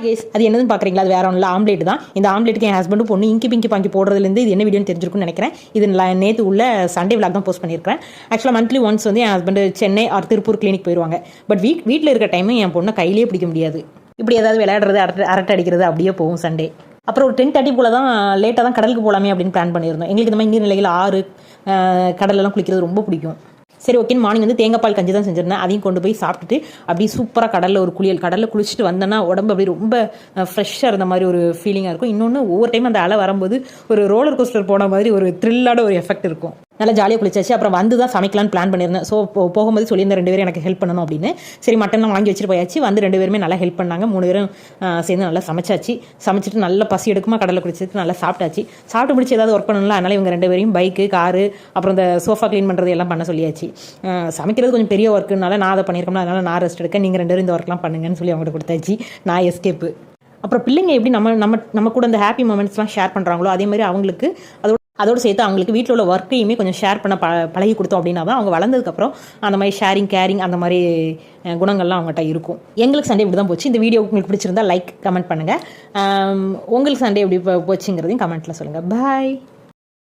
Case அது என்னதுன்னு பார்க்குறீங்களா? அது வேற ஒன்றும் இல்லை, ஆம்லேட் தான். இந்த ஆம்லேட்டுக்கு என் ஹஸ்பண்டும் பொண்ணு இங்கி பிங்கி பாங்கி போடுறதுலேருந்து இது என்ன வீடியோன்னு தெரிஞ்சிருக்குன்னு நினைக்கிறேன். இது நேற்று உள்ள சண்டே விளாக் தான் போஸ்ட் பண்ணியிருக்கேன். ஆக்சுவலாக மந்த்லி ஒன்ஸ் வந்து என் husband Chennai or Tiruppur clinic போயிடுவாங்க. பட் வீட்டில் இருக்க டைமும் என் பொண்ணை கையிலேயே பிடிக்க முடியாது. இப்படி ஏதாவது விளையாடுறது அரட்டை அடிக்கிறது அப்படியே போகும் சண்டே. அப்புறம் ஒரு 10:30 போல தான் லேட்டாக தான் கடலுக்கு போகலாமே அப்படின்னு பிளான் பண்ணியிருந்தோம். எங்களுக்கு இந்த மாதிரி நீர்நிலைகள், ஆறு, கடலெல்லாம் குளிக்கிறது ரொம்ப பிடிக்கும். சரி, ஓகேன்னு மார்னிங் வந்து தேங்காய் பால் கஞ்சி தான் செஞ்சிருந்தேன். அதையும் கொண்டு போய் சாப்பிட்டுட்டு அப்படியே சூப்பராக கடலில் குளிச்சுட்டு வந்தேன்னா உடம்பு அப்படியே ரொம்ப ஃப்ரெஷ்ஷாக இருந்த மாதிரி ஒரு ஃபீலிங்காக இருக்கும். இன்னொன்று ஒவ்வொரு டைம் அந்த அலை வரும்போது ஒரு ரோலர் கோஸ்டர் போன மாதிரி ஒரு த்ரில்லான ஒரு எஃபெக்ட் இருக்கும். நல்லா ஜாலியாக குளிச்சாச்சு. அப்புறம் வந்து தான் சமைக்கலான்னு பிளான் பண்ணியிருந்தேன். ஸோ போகும்போது சொல்லியிருந்தேன் 2 பேரும் எனக்கு ஹெல்ப் பண்ணணும் அப்படின்னு. சரி, மட்டன்லாம் வாங்கி வச்சுட்டு போயாச்சு. வந்து 2 பேருமே நல்லா ஹெல்ப் பண்ணாங்க. 3 பேரும் சேர்ந்து நல்லா சமைச்சிட்டு நல்லா பசி எடுக்குமா கடலில் குளிச்சுட்டு நல்லா சாப்பிட்டு முடிச்சு ஏதாவது ஒர்க் பண்ணணும்ல. அதனால் இவங்க 2 பேரையும் பைக்கு, காரு, அப்புறம் இந்த சோஃபா க்ளீன் பண்ணுறது எல்லாம் பண்ண சொல்லியாச்சு. சமைக்கிறது கொஞ்சம் பெரிய ஒர்க்குனால நான் அதை பண்ணியிருக்கோம்னா, அதனால் நான் ரெஸ்ட் எடுக்க, நீங்கள் 2 பேரும் இந்த ஒர்க்லாம் பண்ணுங்கன்னு சொல்லி அவங்கள்ட்ட கொடுத்தாச்சு. நான் எஸ்கேப்பு. அப்புறம் பிள்ளைங்க எப்படி நம்ம கூட இந்த ஹாப்பி மூமெண்ட்ஸ்லாம் ஷேர் பண்ணுறாங்களோ அதே மாதிரி அவங்களுக்கு அதோடு சேர்த்து அவங்களுக்கு வீட்டில் உள்ள ஒர்க்கையுமே கொஞ்சம் ஷேர் பண்ண பழகி கொடுத்தோம் அப்படின்னா தான் அவங்க வளர்ந்ததுக்கப்புறம் அந்த மாதிரி ஷேரிங், கேரிங் அந்த மாதிரி குணங்கள்லாம் அவங்ககிட்ட இருக்கும். எங்களுக்கு சண்டே இப்படி தான் போச்சு. இந்த வீடியோ உங்களுக்கு பிடிச்சிருந்தா லைக், கமெண்ட் பண்ணுங்கள். உங்களுக்கு சண்டே எப்படி போச்சுங்கிறதையும் கமெண்ட்டில் சொல்லுங்கள். பாய்.